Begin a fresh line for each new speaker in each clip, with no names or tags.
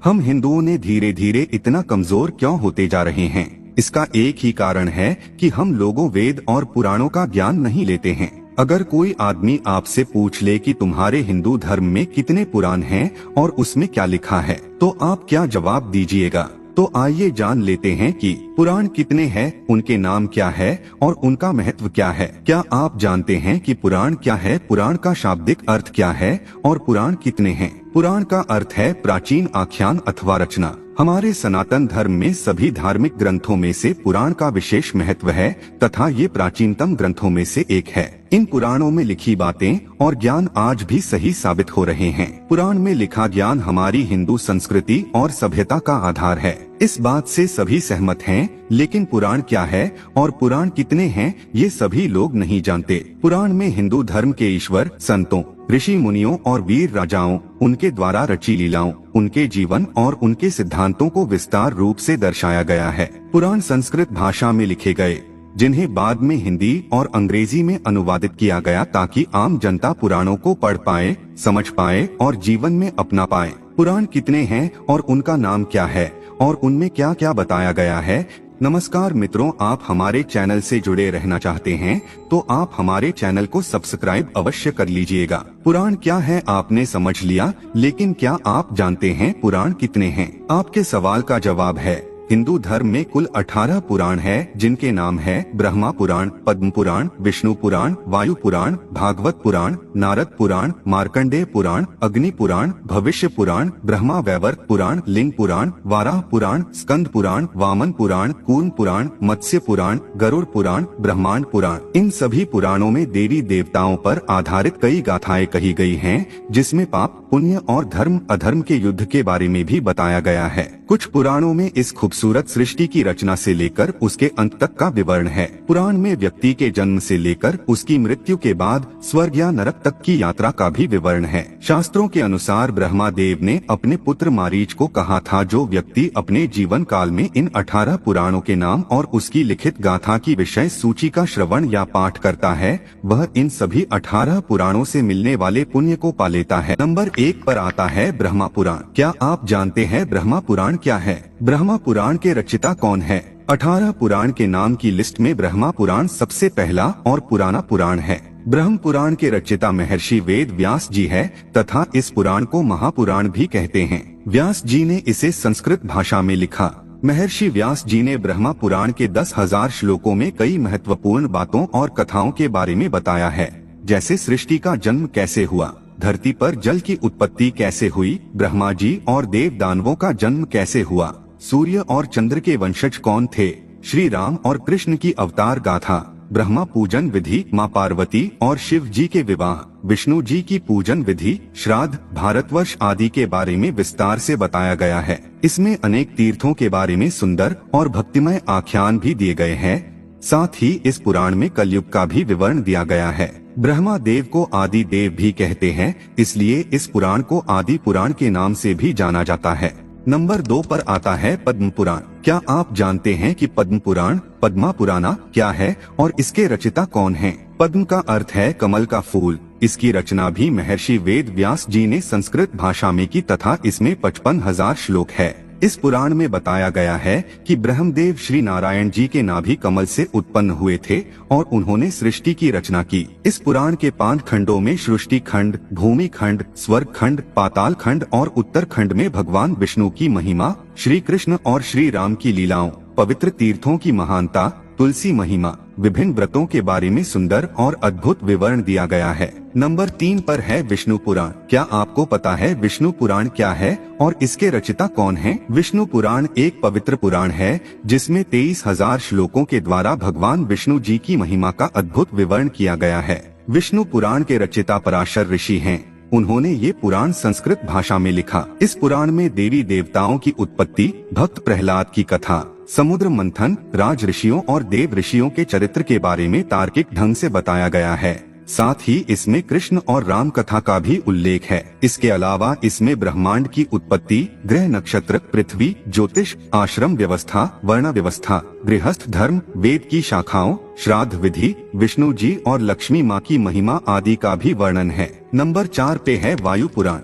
हम हिंदुओं ने धीरे धीरे इतना कमजोर क्यों होते जा रहे हैं? इसका एक ही कारण है कि हम लोगों वेद और पुराणों का ज्ञान नहीं लेते हैं। अगर कोई आदमी आपसे पूछ ले कि तुम्हारे हिंदू धर्म में कितने पुराण हैं और उसमें क्या लिखा है, तो आप क्या जवाब दीजिएगा? तो आइए जान लेते हैं कि पुराण कितने हैं, उनके नाम क्या है और उनका महत्व क्या है। क्या आप जानते हैं कि पुराण क्या है, पुराण का शाब्दिक अर्थ क्या है और पुराण कितने हैं? पुराण का अर्थ है प्राचीन आख्यान अथवा रचना। हमारे सनातन धर्म में सभी धार्मिक ग्रंथों में से पुराण का विशेष महत्व है तथा ये प्राचीनतम ग्रंथों में से एक है। इन पुराणों में लिखी बातें और ज्ञान आज भी सही साबित हो रहे हैं। पुराण में लिखा ज्ञान हमारी हिंदू संस्कृति और सभ्यता का आधार है। इस बात से सभी सहमत हैं, लेकिन पुराण क्या है और पुराण कितने हैं ये सभी लोग नहीं जानते। पुराण में हिंदू धर्म के ईश्वर, संतों, ऋषि मुनियों और वीर राजाओं, उनके द्वारा रची लीलाओं, उनके जीवन और उनके सिद्धांतों को विस्तार रूप से दर्शाया गया है। पुराण संस्कृत भाषा में लिखे गए, जिन्हें बाद में हिंदी और अंग्रेजी में अनुवादित किया गया ताकि आम जनता पुराणों को पढ़ पाए, समझ पाए और जीवन में अपना पाए। पुराण कितने हैं और उनका नाम क्या है और उनमें क्या क्या बताया गया है? नमस्कार मित्रों, आप हमारे चैनल से जुड़े रहना चाहते हैं तो आप हमारे चैनल को सब्सक्राइब अवश्य कर लीजिएगा। पुराण क्या है आपने समझ लिया, लेकिन क्या आप जानते हैं पुराण कितने हैं? आपके सवाल का जवाब है, हिंदू धर्म में कुल 18 पुराण है, जिनके नाम है ब्रह्मा पुराण, पद्म पुराण, विष्णु पुराण, वायु पुराण, भागवत पुराण, नारद पुराण, मार्कंडेय पुराण, अग्नि पुराण, भविष्य पुराण, ब्रह्मा वैवर्त पुराण, लिंग पुराण, वाराह पुराण, स्कंद पुराण, वामन पुराण, कूर्म पुराण, मत्स्य पुराण, गरुड़ पुराण, ब्रह्मांड पुराण। इन सभी पुराणों में देवी देवताओं पर आधारित कई गाथाएं कही गई हैं, जिसमें पाप, पुण्य और धर्म अधर्म के युद्ध के बारे में भी बताया गया है। कुछ पुराणों में इस खूबसूरत सृष्टि की रचना से लेकर उसके अंत तक का विवरण है। पुराण में व्यक्ति के जन्म से लेकर उसकी मृत्यु के बाद स्वर्ग या नरक तक की यात्रा का भी विवरण है। शास्त्रों के अनुसार ब्रह्मा देव ने अपने पुत्र मारीच को कहा था, जो व्यक्ति अपने जीवन काल में इन 18 पुराणों के नाम और उसकी लिखित गाथा की विषय सूची का श्रवण या पाठ करता है, वह इन सभी 18 पुराणों से मिलने वाले पुण्य को पा लेता है। नंबर 1 पर आता है ब्रह्मा पुराण। क्या आप जानते हैं ब्रह्मा पुराण क्या है? ब्रह्मा पुराण के रचयिता कौन है? 18 पुराण के नाम की लिस्ट में ब्रह्मा पुराण सबसे पहला और पुराना पुराण है। ब्रह्म पुराण के रचयिता महर्षि वेद व्यास जी है तथा इस पुराण को महापुराण भी कहते हैं। व्यास जी ने इसे संस्कृत भाषा में लिखा। महर्षि व्यास जी ने ब्रह्मा पुराण के 10,000 श्लोकों में कई महत्वपूर्ण बातों और कथाओं के बारे में बताया है, जैसे सृष्टि का जन्म कैसे हुआ, धरती पर जल की उत्पत्ति कैसे हुई, ब्रह्मा जी और देव दानवों का जन्म कैसे हुआ, सूर्य और चंद्र के वंशज कौन थे, श्री राम और कृष्ण की अवतार गाथा, ब्रह्मा पूजन विधि, माँ पार्वती और शिव जी के विवाह, विष्णु जी की पूजन विधि, श्राद्ध, भारतवर्ष आदि के बारे में विस्तार से बताया गया है। इसमें अनेक तीर्थों के बारे में सुंदर और भक्तिमय आख्यान भी दिए गए हैं। साथ ही इस पुराण में कलयुग का भी विवरण दिया गया है। ब्रह्मा देव को आदि देव भी कहते हैं, इसलिए इस पुराण को आदि पुराण के नाम से भी जाना जाता है। नंबर 2 पर आता है पद्म पुराण। क्या आप जानते हैं कि पद्म पुराण, पद्मा पुराना क्या है और इसके रचयिता कौन हैं? पद्म का अर्थ है कमल का फूल। इसकी रचना भी महर्षि वेद व्यास जी ने संस्कृत भाषा में की तथा इसमें 55,000 श्लोक है। इस पुराण में बताया गया है कि ब्रह्मदेव श्री नारायण जी के नाभि कमल से उत्पन्न हुए थे और उन्होंने सृष्टि की रचना की। इस पुराण के 5 खंडों में सृष्टि खंड, भूमि खंड, स्वर्ग खंड, पाताल खंड और उत्तर खंड में भगवान विष्णु की महिमा, श्री कृष्ण और श्री राम की लीलाओं, पवित्र तीर्थों की महानता, तुलसी महिमा, विभिन्न व्रतों के बारे में सुंदर और अद्भुत विवरण दिया गया है। नंबर 3 पर है विष्णु पुराण। क्या आपको पता है विष्णु पुराण क्या है और इसके रचयिता कौन हैं? विष्णु पुराण एक पवित्र पुराण है जिसमें 23,000 श्लोकों के द्वारा भगवान विष्णु जी की महिमा का अद्भुत विवरण किया गया है। विष्णु पुराण के रचयिता पराशर ऋषि हैं। उन्होंने ये पुराण संस्कृत भाषा में लिखा। इस पुराण में देवी देवताओं की उत्पत्ति, भक्त प्रहलाद की कथा, समुद्र मंथन, राज ऋषियों और देव ऋषियों के चरित्र के बारे में तार्किक ढंग से बताया गया है। साथ ही इसमें कृष्ण और राम कथा का भी उल्लेख है। इसके अलावा इसमें ब्रह्मांड की उत्पत्ति, ग्रह नक्षत्र, पृथ्वी, ज्योतिष, आश्रम व्यवस्था, वर्ण व्यवस्था, गृहस्थ धर्म, वेद की शाखाओं, श्राद्ध विधि, विष्णु जी और लक्ष्मी माँ की महिमा आदि का भी वर्णन है। नंबर 4 पे है वायु पुराण।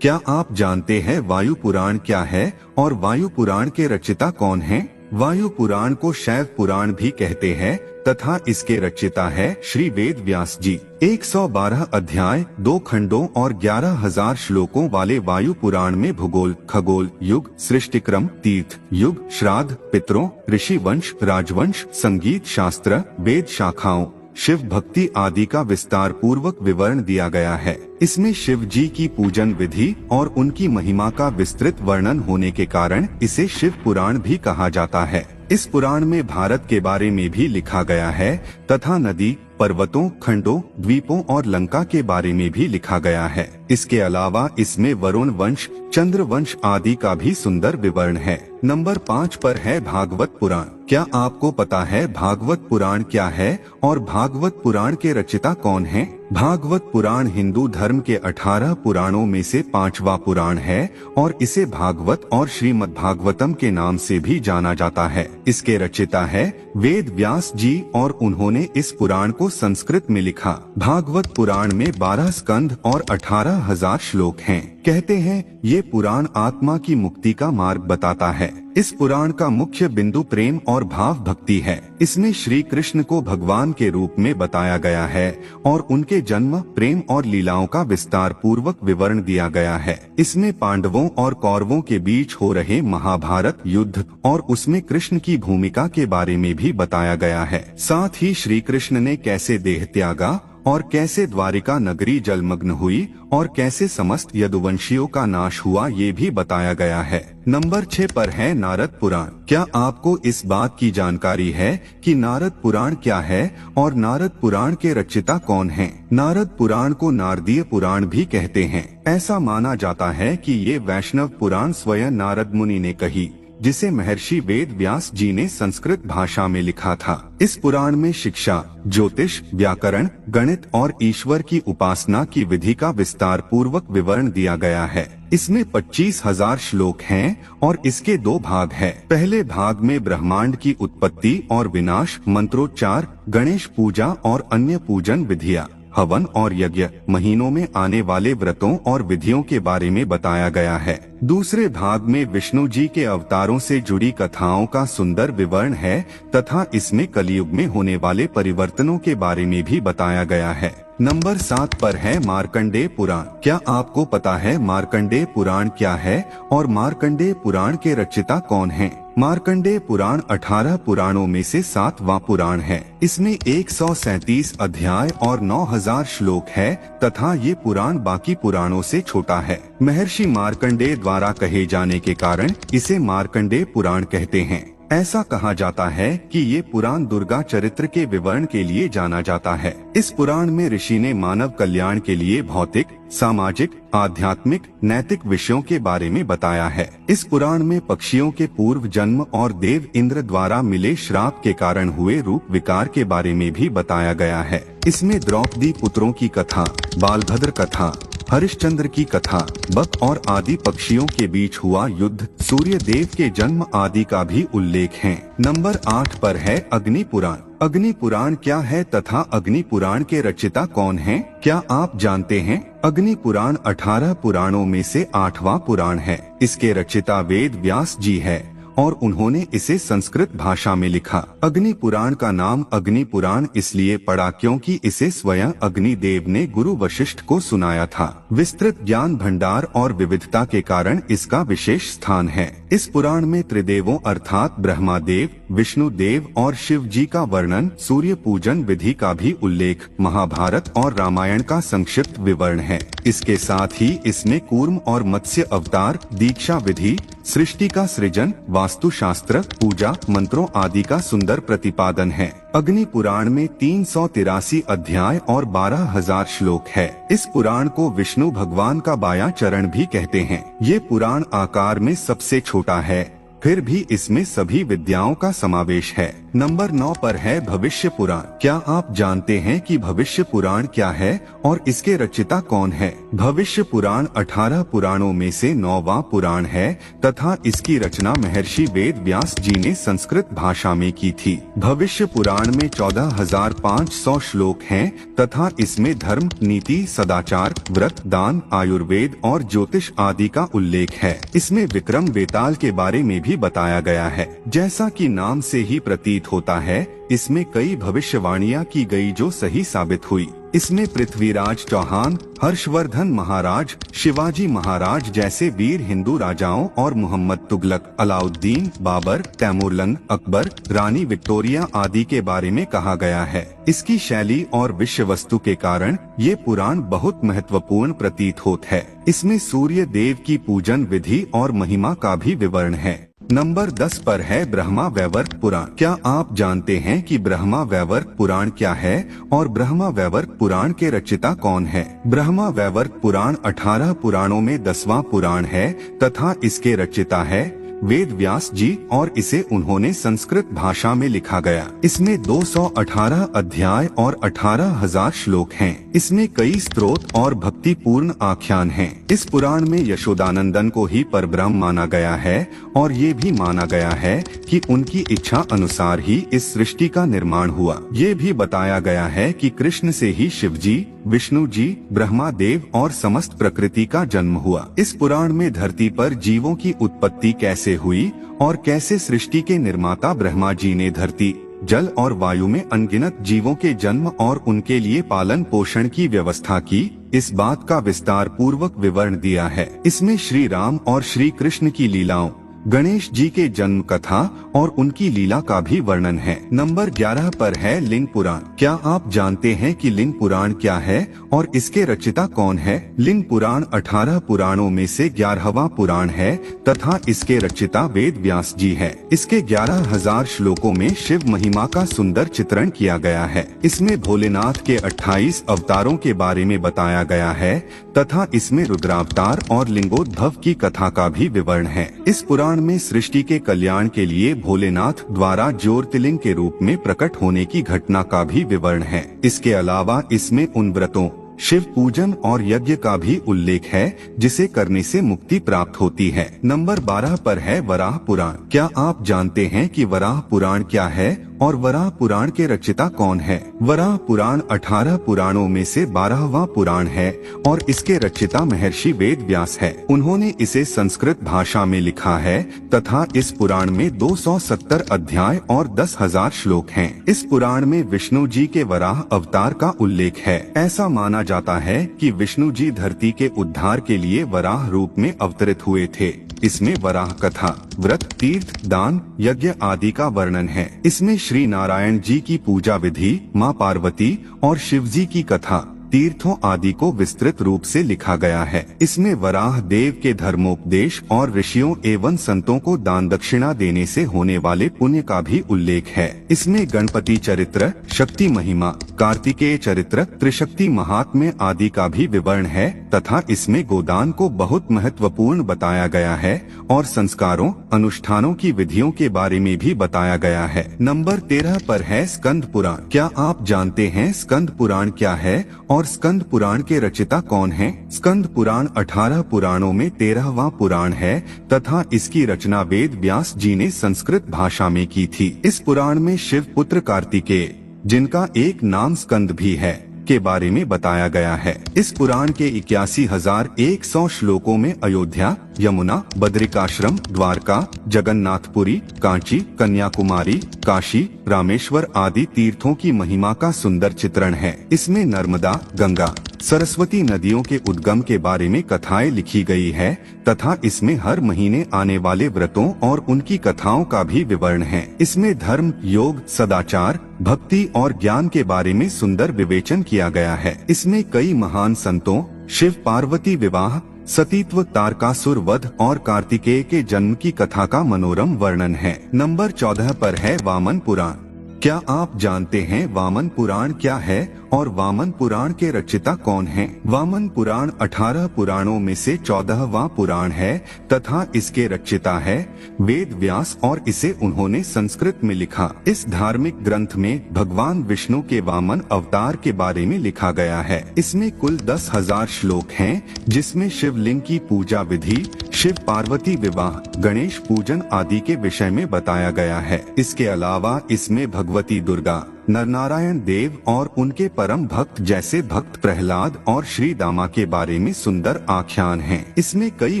क्या आप जानते हैं वायु पुराण क्या है और वायु पुराण के रचयिता कौन हैं? वायु पुराण को शैव पुराण भी कहते हैं तथा इसके रचयिता है श्री वेद व्यास जी। 112 अध्याय, 2 खंडों और 11,000 श्लोकों वाले वायु पुराण में भूगोल, खगोल, युग, सृष्टिक्रम, तीर्थ, युग, श्राद्ध, पितरों, ऋषि वंश, राजवंश, संगीत शास्त्र, वेद शाखाओं, शिव भक्ति आदि का विस्तार पूर्वक विवरण दिया गया है। इसमें शिव जी की पूजन विधि और उनकी महिमा का विस्तृत वर्णन होने के कारण इसे शिव पुराण भी कहा जाता है। इस पुराण में भारत के बारे में भी लिखा गया है तथा नदी, पर्वतों, खंडों, द्वीपों और लंका के बारे में भी लिखा गया है। इसके अलावा इसमें वरुण वंश, चंद्र वंश आदि का भी सुंदर विवरण है। नंबर 5 पर है भागवत पुराण। क्या आपको पता है भागवत पुराण क्या है और भागवत पुराण के रचयिता कौन हैं? भागवत पुराण हिंदू धर्म के 18 पुराणों में से 5वां पुराण है और इसे भागवत और श्रीमद् भागवतम के नाम से भी जाना जाता है। इसके रचयिता है वेद व्यास जी और उन्होंने इस पुराण को संस्कृत में लिखा। भागवत पुराण में 12 स्कंध और 18,000 श्लोक हैं। कहते हैं ये पुराण आत्मा की मुक्ति का मार्ग बताता है। इस पुराण का मुख्य बिंदु प्रेम और भाव भक्ति है। इसमें श्री कृष्ण को भगवान के रूप में बताया गया है और उनके जन्म, प्रेम और लीलाओं का विस्तार पूर्वक विवरण दिया गया है। इसमें पांडवों और कौरवों के बीच हो रहे महाभारत युद्ध और उसमें कृष्ण की भूमिका के बारे में भी बताया गया है। साथ ही श्री कृष्ण ने कैसे देह त्यागा और कैसे द्वारिका नगरी जलमग्न हुई और कैसे समस्त यदुवंशियों का नाश हुआ ये भी बताया गया है। नंबर 6 पर है नारद पुराण। क्या आपको इस बात की जानकारी है कि नारद पुराण क्या है और नारद पुराण के रचयिता कौन हैं? नारद पुराण को नारदीय पुराण भी कहते हैं। ऐसा माना जाता है कि ये वैष्णव पुराण स्वयं नारद मुनि ने कही, जिसे महर्षि वेद व्यास जी ने संस्कृत भाषा में लिखा था। इस पुराण में शिक्षा, ज्योतिष, व्याकरण, गणित और ईश्वर की उपासना की विधि का विस्तार पूर्वक विवरण दिया गया है। इसमें 25,000 श्लोक हैं और इसके 2 भाग हैं। पहले भाग में ब्रह्मांड की उत्पत्ति और विनाश, मंत्रोच्चार, गणेश पूजा और अन्य पूजन विधियाँ, हवन और यज्ञ, महीनों में आने वाले व्रतों और विधियों के बारे में बताया गया है। दूसरे भाग में विष्णु जी के अवतारों से जुड़ी कथाओं का सुंदर विवरण है तथा इसमें कलयुग में होने वाले परिवर्तनों के बारे में भी बताया गया है। नंबर 7 पर है मार्कंडेय पुराण। क्या आपको पता है मार्कंडेय पुराण क्या है और मार्कंडेय पुराण के रचयिता कौन हैं? मार्कंडेय पुराण 18 पुराणों में से 7वां पुराण है। इसमें 137 अध्याय और 9,000 श्लोक है तथा ये पुराण बाकी पुराणों से छोटा है। महर्षि मार्कंडेय द्वारा कहे जाने के कारण इसे मार्कंडेय पुराण कहते हैं। ऐसा कहा जाता है कि ये पुराण दुर्गा चरित्र के विवरण के लिए जाना जाता है। इस पुराण में ऋषि ने मानव कल्याण के लिए भौतिक, सामाजिक, आध्यात्मिक, नैतिक विषयों के बारे में बताया है। इस पुराण में पक्षियों के पूर्व जन्म और देव इंद्र द्वारा मिले श्राप के कारण हुए रूप विकार के बारे में भी बताया गया है। इसमें द्रौपदी पुत्रों की कथा, बालभद्र कथा, हरिश्चंद्र की कथा, बक और आदि पक्षियों के बीच हुआ युद्ध, सूर्य देव के जन्म आदि का भी उल्लेख है। नंबर 8 पर है अग्नि पुराण। अग्नि पुराण क्या है तथा अग्नि पुराण के रचयिता कौन हैं? क्या आप जानते हैं? अग्नि पुराण 18 पुराणों में से 8वां पुराण है। इसके रचयिता वेद व्यास जी है और उन्होंने इसे संस्कृत भाषा में लिखा। अग्नि पुराण का नाम अग्नि पुराण इसलिए पड़ा क्योंकि इसे स्वयं अग्नि देव ने गुरु वशिष्ठ को सुनाया था। विस्तृत ज्ञान भंडार और विविधता के कारण इसका विशेष स्थान है। इस पुराण में त्रिदेवों अर्थात ब्रह्मा देव, विष्णु देव और शिव जी का वर्णन, सूर्य पूजन विधि का भी उल्लेख, महाभारत और रामायण का संक्षिप्त विवरण है। इसके साथ ही इसमें कूर्म और मत्स्य अवतार, दीक्षा विधि, सृष्टि का सृजन, वास्तुशास्त्र, पूजा, मंत्रों आदि का सुंदर प्रतिपादन है। अग्नि पुराण में 383 अध्याय और 12,000 श्लोक है। इस पुराण को विष्णु भगवान का बायां चरण भी कहते हैं। ये पुराण आकार में सबसे छोटा है, फिर भी इसमें सभी विद्याओं का समावेश है। नंबर 9 पर है भविष्य पुराण। क्या आप जानते हैं कि भविष्य पुराण क्या है और इसके रचयिता कौन है? भविष्य पुराण 18 पुराणों में से 9वां पुराण है तथा इसकी रचना महर्षि वेद व्यास जी ने संस्कृत भाषा में की थी। भविष्य पुराण में 14,500 श्लोक हैं तथा इसमें धर्म, नीति, सदाचार, व्रत, दान, आयुर्वेद और ज्योतिष आदि का उल्लेख है। इसमें विक्रम बेताल के बारे में भी बताया गया है। जैसा कि नाम से ही प्रतीत होता है, इसमें कई भविष्यवाणियां की गई जो सही साबित हुई। इसमें पृथ्वीराज चौहान, हर्षवर्धन महाराज, शिवाजी महाराज जैसे वीर हिंदू राजाओं और मोहम्मद तुगलक, अलाउद्दीन, बाबर, तैमूरलंग, अकबर, रानी विक्टोरिया आदि के बारे में कहा गया है। इसकी शैली और विषय वस्तु के कारण ये पुराण बहुत महत्वपूर्ण प्रतीत होता है। इसमें सूर्य देव की पूजन विधि और महिमा का भी विवरण है। नंबर 10 पर है ब्रह्मा वैवर्त पुराण। क्या आप जानते हैं कि ब्रह्मा वैवर्त पुराण क्या है और ब्रह्मा वैवर्त पुराण के रचयिता कौन है? ब्रह्मा वैवर्त पुराण 18 पुराणों में 10वां पुराण है तथा इसके रचयिता है वेद व्यास जी और इसे उन्होंने संस्कृत भाषा में लिखा गया। इसमें 218 अध्याय और 18,000 श्लोक हैं। इसमें कई स्तोत्र और भक्तिपूर्ण आख्यान हैं। इस पुराण में यशोदानंदन को ही परब्रह्म माना गया है और ये भी माना गया है कि उनकी इच्छा अनुसार ही इस सृष्टि का निर्माण हुआ। ये भी बताया गया है कि कृष्ण से ही शिव जी, विष्णु जी, ब्रह्मा देव और समस्त प्रकृति का जन्म हुआ। इस पुराण में धरती पर जीवों की उत्पत्ति कैसे हुई और कैसे सृष्टि के निर्माता ब्रह्मा जी ने धरती, जल और वायु में अनगिनत जीवों के जन्म और उनके लिए पालन पोषण की व्यवस्था की, इस बात का विस्तार पूर्वक विवरण दिया है। इसमें श्री राम और श्री कृष्ण की लीलाओं, गणेश जी के जन्म कथा और उनकी लीला का भी वर्णन है। नंबर 11 पर है लिंग पुराण। क्या आप जानते हैं कि लिंग पुराण क्या है और इसके रचयिता कौन है? लिंग पुराण 18 पुराणों में से 11वां पुराण है तथा इसके रचयिता वेद व्यास जी है। इसके 11,000 श्लोकों में शिव महिमा का सुंदर चित्रण किया गया है। इसमें भोलेनाथ के 28 अवतारों के बारे में बताया गया है तथा इसमें रुद्रावतार और लिंगोद्भव की कथा का भी विवरण है। इस पुराण में सृष्टि के कल्याण के लिए भोलेनाथ द्वारा ज्योतिर्लिंग के रूप में प्रकट होने की घटना का भी विवरण है। इसके अलावा इसमें उन व्रतों, शिव पूजन और यज्ञ का भी उल्लेख है जिसे करने से मुक्ति प्राप्त होती है। नंबर 12 पर है वराह पुराण। क्या आप जानते हैं कि वराह पुराण क्या है और वराह पुराण के रचयिता कौन है? वराह पुराण 18 पुराणों में से 12वां पुराण है और इसके रचयिता महर्षि वेद व्यास है। उन्होंने इसे संस्कृत भाषा में लिखा है तथा इस पुराण में 270 अध्याय और 10,000 श्लोक हैं। इस पुराण में विष्णु जी के वराह अवतार का उल्लेख है। ऐसा माना जाता है कि विष्णु जी धरती के उद्धार के लिए वराह रूप में अवतरित हुए थे। इसमें वराह कथा, व्रत, तीर्थ, दान, यज्ञ आदि का वर्णन है। इसमें श्री नारायण जी की पूजा विधि, माँ पार्वती और शिव जी की कथा, तीर्थों आदि को विस्तृत रूप से लिखा गया है। इसमें वराह देव के धर्मोपदेश और ऋषियों एवं संतों को दान दक्षिणा देने से होने वाले पुण्य का भी उल्लेख है। इसमें गणपति चरित्र, शक्ति महिमा, कार्तिकेय चरित्र, त्रिशक्ति महात्म्य आदि का भी विवरण है तथा इसमें गोदान को बहुत महत्वपूर्ण बताया गया है और संस्कारों, अनुष्ठानों की विधियों के बारे में भी बताया गया है। नंबर 13 पर है स्कंद पुराण। क्या आप जानते हैं स्कंद पुराण क्या है और स्कंद पुराण के रचयिता कौन हैं? स्कंद पुराण 18 पुराणों में 13वां पुराण है तथा इसकी रचना वेद व्यास जी ने संस्कृत भाषा में की थी। इस पुराण में शिव पुत्र कार्तिकेय, जिनका एक नाम स्कंद भी है, के बारे में बताया गया है। इस पुराण के 81,100 श्लोकों में अयोध्या, यमुना, बद्रिकाश्रम, द्वारका, जगन्नाथपुरी, कांची, कन्याकुमारी, काशी, रामेश्वर आदि तीर्थों की महिमा का सुंदर चित्रण है। इसमें नर्मदा, गंगा, सरस्वती नदियों के उद्गम के बारे में कथाएं लिखी गई है तथा इसमें हर महीने आने वाले व्रतों और उनकी कथाओं का भी विवरण है। इसमें धर्म, योग, सदाचार, भक्ति और ज्ञान के बारे में सुंदर विवेचन किया गया है। इसमें कई महान संतों, शिव पार्वती विवाह, सतीत्व, तारकासुर वध और कार्तिकेय के जन्म की कथा का मनोरम वर्णन है। नंबर 14 पर है वामन पुराण। क्या आप जानते हैं वामन पुराण क्या है और वामन पुराण के रचयिता कौन हैं? वामन पुराण 18 पुराणों में से 14वां पुराण है तथा इसके रचयिता है वेद व्यास और इसे उन्होंने संस्कृत में लिखा। इस धार्मिक ग्रंथ में भगवान विष्णु के वामन अवतार के बारे में लिखा गया है। इसमें कुल 10,000 श्लोक हैं, जिसमें शिवलिंग की पूजा विधि, शिव पार्वती विवाह, गणेश पूजन आदि के विषय में बताया गया है। इसके अलावा इसमें भगवती दुर्गा, नरनारायण देव और उनके परम भक्त जैसे भक्त प्रहलाद और श्री दामा के बारे में सुंदर आख्यान हैं। इसमें कई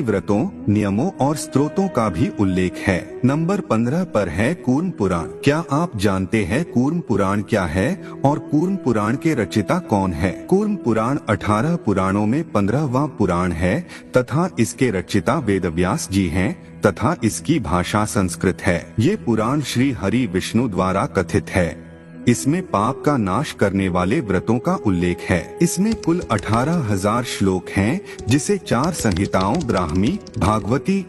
व्रतों, नियमों और स्तोत्रों का भी उल्लेख है। नंबर 15 पर है कूर्म पुराण। क्या आप जानते हैं कूर्म पुराण क्या है और कूर्म पुराण के रचयिता कौन है? कूर्म पुराण 18 पुराणों में 15वां पुराण है तथा इसके रचयिता वेदव्यास जी हैं तथा इसकी भाषा संस्कृत है। ये पुराण श्री हरि विष्णु द्वारा कथित है। इसमें पाप का नाश करने वाले व्रतों का उल्लेख है। इसमें कुल 18,000 श्लोक हैं, जिसे 4 संहिताओं ब्राह्मी, भागवती,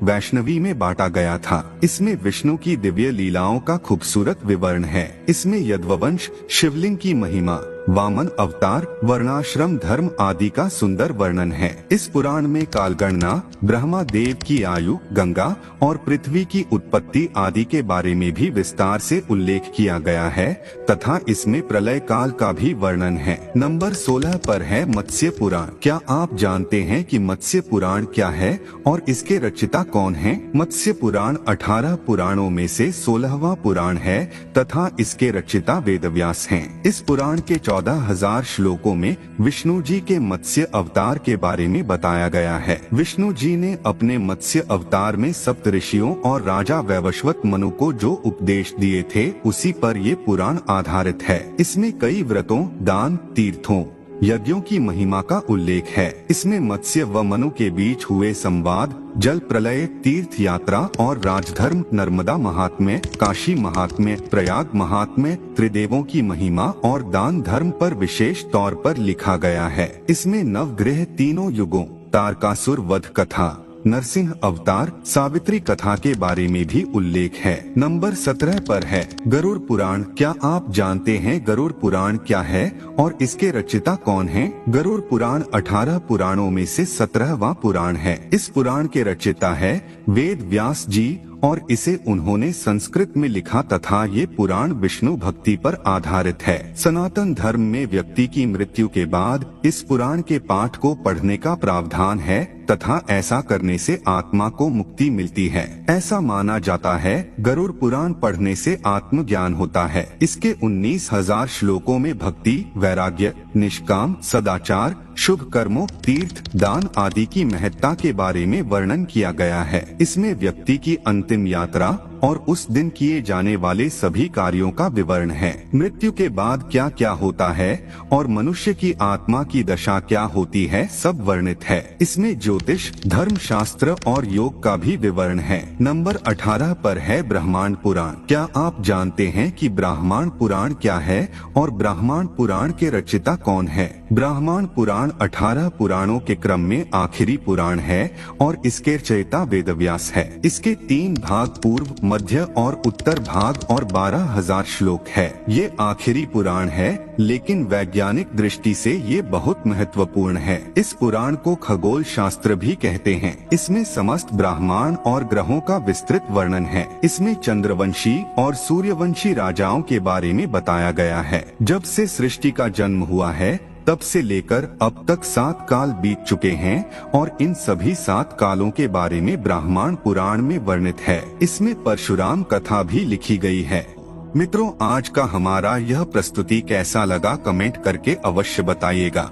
वैष्णवी में बांटा गया था। इसमें विष्णु की दिव्य लीलाओं का खूबसूरत विवरण है। इसमें यदुवंश, शिवलिंग की महिमा, वामन अवतार, वर्णाश्रम धर्म आदि का सुंदर वर्णन है। इस पुराण में कालगणना, ब्रह्मा देव की आयु, गंगा और पृथ्वी की उत्पत्ति आदि के बारे में भी विस्तार से उल्लेख किया गया है तथा इसमें प्रलय काल का भी वर्णन है। नंबर 16 पर है मत्स्य पुराण। क्या आप जानते हैं कि मत्स्य पुराण क्या है और इसके रचयिता कौन हैं? मत्स्य पुराण 18 पुराणों में से 16वां पुराण है तथा इसके रचयिता वेदव्यास हैं। इस पुराण के 14,000 श्लोकों में विष्णु जी के मत्स्य अवतार के बारे में बताया गया है। विष्णु जी ने अपने मत्स्य अवतार में सप्तऋषियों और राजा वैवस्वत मनु को जो उपदेश दिए थे उसी पर ये पुराण आधारित है। इसमें कई व्रतों, दान, तीर्थों, यज्ञों की महिमा का उल्लेख है। इसमें मत्स्य व मनु के बीच हुए संवाद, जल प्रलय, तीर्थ यात्रा और राजधर्म, नर्मदा महात्म्य, काशी महात्म्य, प्रयाग महात्म्य, त्रिदेवों की महिमा और दान धर्म पर विशेष तौर पर लिखा गया है। इसमें नवग्रह, तीनों युगों, तारकासुर वध कथा, नरसिंह अवतार, सावित्री कथा के बारे में भी उल्लेख है। नंबर 17 पर है गरुड़ पुराण। क्या आप जानते हैं गरुड़ पुराण क्या है और इसके रचयिता कौन हैं? गरुड़ पुराण 18 पुराणों में से 17वां पुराण है। इस पुराण के रचयिता है वेद व्यास जी और इसे उन्होंने संस्कृत में लिखा तथा ये पुराण विष्णु भक्ति पर आधारित है। सनातन धर्म में व्यक्ति की मृत्यु के बाद इस पुराण के पाठ को पढ़ने का प्रावधान है तथा ऐसा करने से आत्मा को मुक्ति मिलती है। ऐसा माना जाता है गरुड़ पुराण पढ़ने से आत्मज्ञान होता है। इसके 19,000 श्लोकों में भक्ति, वैराग्य, निष्काम, सदाचार, शुभ कर्मों, तीर्थ, दान आदि की महत्ता के बारे में वर्णन किया गया है। इसमें व्यक्ति की अंतिम यात्रा और उस दिन किए जाने वाले सभी कार्यों का विवरण है। मृत्यु के बाद क्या क्या होता है और मनुष्य की आत्मा की दशा क्या होती है, सब वर्णित है। इसमें ज्योतिष, धर्म शास्त्र और योग का भी विवरण है। नंबर 18 पर है ब्रह्मांड पुराण। क्या आप जानते हैं कि ब्रह्मांड पुराण क्या है और ब्रह्मांड पुराण के रचयिता कौन है? ब्रह्मांड पुराण 18 पुराणों के क्रम में आखिरी पुराण है और इसके रचयिता वेदव्यास है। इसके 3 भाग, पूर्व, मध्य और उत्तर भाग और 12,000 श्लोक है। ये आखिरी पुराण है लेकिन वैज्ञानिक दृष्टि से ये बहुत महत्वपूर्ण है। इस पुराण को खगोल शास्त्र भी कहते हैं। इसमें समस्त ब्रह्मांड और ग्रहों का विस्तृत वर्णन है। इसमें चंद्रवंशी और सूर्यवंशी राजाओं के बारे में बताया गया है। जब से सृष्टि का जन्म हुआ है तब से लेकर अब तक 7 काल बीत चुके हैं और इन सभी 7 कालों के बारे में ब्रह्मांड पुराण में वर्णित है। इसमें परशुराम कथा भी लिखी गई है। मित्रों, आज का हमारा यह प्रस्तुति कैसा लगा कमेंट करके अवश्य बताइएगा।